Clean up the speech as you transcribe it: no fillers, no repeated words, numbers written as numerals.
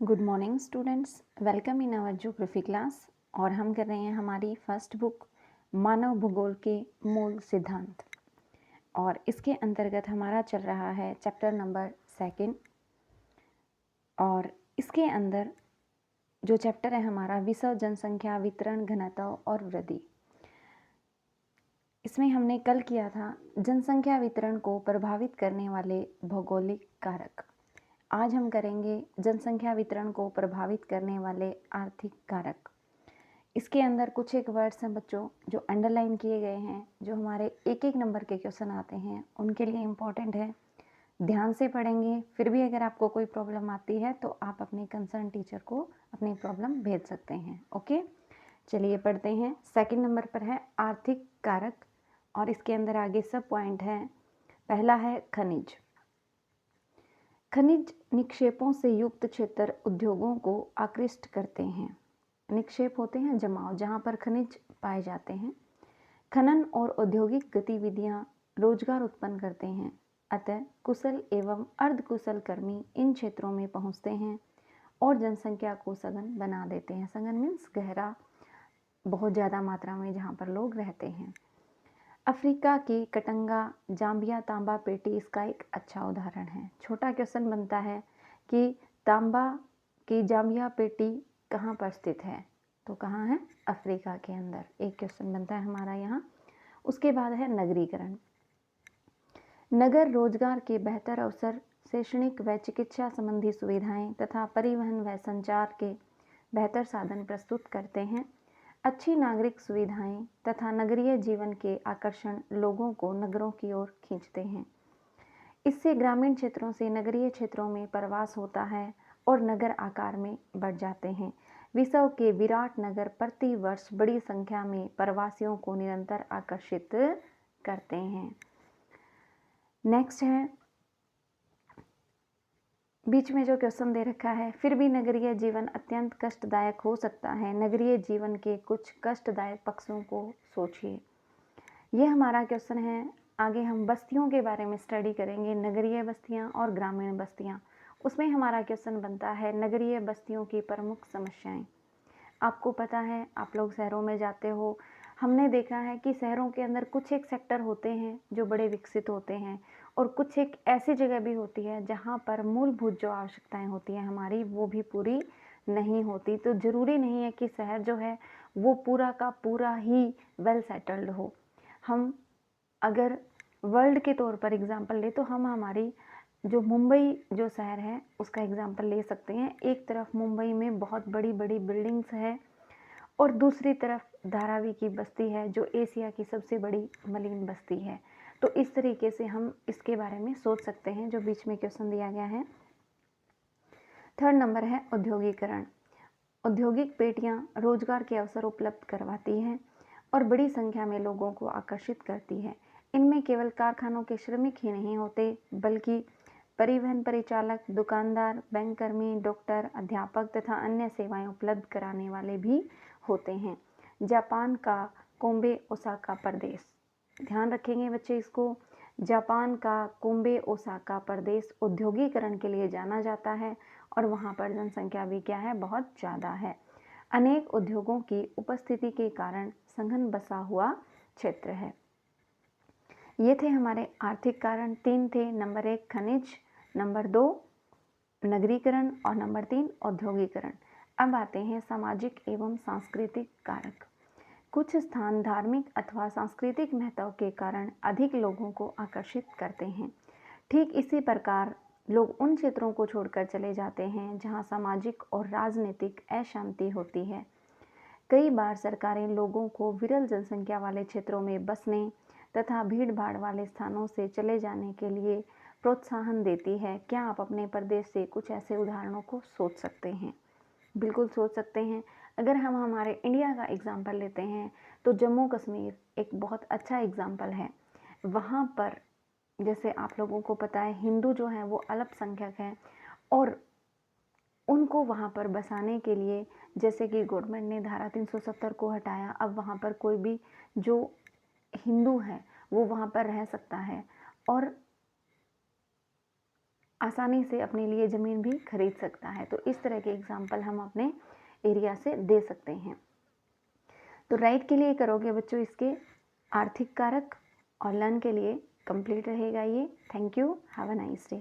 Good morning students, welcome in our geography class. और हम कर रहे हैं हमारी फर्स्ट बुक मानव भूगोल के मूल सिद्धांत। और इसके अंतर्गत हमारा चल रहा है चैप्टर नंबर 2। और इसके अंदर जो चैप्टर है हमारा विश्व जनसंख्या वितरण घनत्व और वृद्धि। इसमें हमने कल किया था जनसंख्या वितरण को प्रभावित करने वाले भौगोलिक कारक। आज हम करेंगे जनसंख्या वितरण को प्रभावित करने वाले आर्थिक कारक। इसके अंदर कुछ एक वर्ड्स हैं बच्चों जो अंडरलाइन किए गए हैं, जो हमारे एक एक नंबर के क्वेश्चन आते हैं उनके लिए इम्पोर्टेंट है। ध्यान से पढ़ेंगे। फिर भी अगर आपको कोई प्रॉब्लम आती है तो आप अपने कंसर्न टीचर को अपनी प्रॉब्लम भेज सकते हैं। ओके, चलिए पढ़ते हैं। सेकंड नंबर पर है आर्थिक कारक और इसके अंदर आगे सब पॉइंट हैं। पहला है खनिज। खनिज निक्षेपों से युक्त क्षेत्र उद्योगों को आकृष्ट करते हैं। निक्षेप होते हैं जमाव, जहाँ पर खनिज पाए जाते हैं। खनन और औद्योगिक गतिविधियाँ रोजगार उत्पन्न करते हैं, अतः कुशल एवं अर्धकुशल कर्मी इन क्षेत्रों में पहुँचते हैं और जनसंख्या को सघन बना देते हैं। सघन मीन्स गहरा, बहुत ज़्यादा मात्रा में जहाँ पर लोग रहते हैं। अफ्रीका की कटंगा जाम्बिया तांबा पेटी इसका एक अच्छा उदाहरण है। छोटा क्वेश्चन बनता है कि तांबा की जाम्बिया पेटी कहाँ पर स्थित है, तो कहाँ है? अफ्रीका के अंदर। एक क्वेश्चन बनता है हमारा यहाँ। उसके बाद है नगरीकरण। नगर रोजगार के बेहतर अवसर, शैक्षणिक व चिकित्सा संबंधी सुविधाएं तथा परिवहन व संचार के बेहतर साधन प्रस्तुत करते हैं। अच्छी नागरिक सुविधाएं तथा नगरीय जीवन के आकर्षण लोगों को नगरों की ओर खींचते हैं। इससे ग्रामीण क्षेत्रों से नगरीय क्षेत्रों में प्रवास होता है और नगर आकार में बढ़ जाते हैं। विश्व के विराट नगर प्रति वर्ष बड़ी संख्या में प्रवासियों को निरंतर आकर्षित करते हैं। नेक्स्ट है, बीच में जो क्वेश्चन दे रखा है, फिर भी नगरीय जीवन अत्यंत कष्टदायक हो सकता है। नगरीय जीवन के कुछ कष्टदायक पक्षों को सोचिए। ये हमारा क्वेश्चन है। आगे हम बस्तियों के बारे में स्टडी करेंगे, नगरीय बस्तियां और ग्रामीण बस्तियां। उसमें हमारा क्वेश्चन बनता है नगरीय बस्तियों की प्रमुख समस्याएं। आपको पता है, आप लोग शहरों में जाते हो, हमने देखा है कि शहरों के अंदर कुछ एक सेक्टर होते हैं जो बड़े विकसित होते हैं और कुछ एक ऐसी जगह भी होती है जहाँ पर मूलभूत जो आवश्यकताएं होती हैं हमारी, वो भी पूरी नहीं होती। तो ज़रूरी नहीं है कि शहर जो है वो पूरा का पूरा ही वेल सेटल्ड हो। हम अगर वर्ल्ड के तौर पर एग्जांपल ले तो हम हमारी जो मुंबई जो शहर है उसका एग्जांपल ले सकते हैं। एक तरफ मुंबई में बहुत बड़ी बड़ी बिल्डिंग्स है और दूसरी तरफ धारावी की बस्ती है जो एशिया की सबसे बड़ी मलिन बस्ती है। तो इस तरीके से हम इसके बारे में सोच सकते हैं जो बीच में क्वेश्चन दिया गया है। थर्ड नंबर है औद्योगिकरण। औद्योगिक पेटियां रोजगार के अवसर उपलब्ध करवाती हैं और बड़ी संख्या में लोगों को आकर्षित करती है। इनमें केवल कारखानों के श्रमिक ही नहीं होते बल्कि परिवहन परिचालक, दुकानदार, बैंक कर्मी, डॉक्टर, अध्यापक तथा अन्य सेवाएं उपलब्ध कराने वाले भी होते हैं। जापान का कोम्बे ओसाका प्रदेश, ध्यान रखेंगे बच्चे इसको। जापान का कोम्बे ओसाका प्रदेश औद्योगिकरण के लिए जाना जाता है और वहाँ पर जनसंख्या भी क्या है, बहुत ज़्यादा है। अनेक उद्योगों की उपस्थिति के कारण सघन बसा हुआ क्षेत्र है। ये थे हमारे आर्थिक कारण। 3 थे। नंबर 1 खनिज, नंबर 2 नगरीकरण और नंबर 3 औद्योगिकरण। अब आते हैं सामाजिक एवं सांस्कृतिक कारक। कुछ स्थान धार्मिक अथवा सांस्कृतिक महत्व के कारण अधिक लोगों को आकर्षित करते हैं। ठीक इसी प्रकार लोग उन क्षेत्रों को छोड़कर चले जाते हैं जहां सामाजिक और राजनीतिक अशांति होती है। कई बार सरकारें लोगों को विरल जनसंख्या वाले क्षेत्रों में बसने तथा भीड़ भाड़ वाले स्थानों से चले जाने के लिए प्रोत्साहन देती है। क्या आप अपने प्रदेश से कुछ ऐसे उदाहरणों को सोच सकते हैं? बिल्कुल सोच सकते हैं। अगर हम हमारे इंडिया का एग्जाम्पल लेते हैं तो जम्मू कश्मीर एक बहुत अच्छा एग्जाम्पल है। वहाँ पर जैसे आप लोगों को पता है हिंदू जो हैं वो अल्पसंख्यक हैं और उनको वहाँ पर बसाने के लिए जैसे कि गवर्नमेंट ने धारा 370 को हटाया, अब वहाँ पर कोई भी जो हिंदू है वो वहाँ पर रह सकता है। और आसानी से अपने लिए ज़मीन भी खरीद सकता है। तो इस तरह के एग्जाम्पल हम अपने एरिया से दे सकते हैं। तो राइट के लिए करोगे बच्चों इसके आर्थिक कारक, और लर्न के लिए कंप्लीट रहेगा ये। Thank you, have a nice day.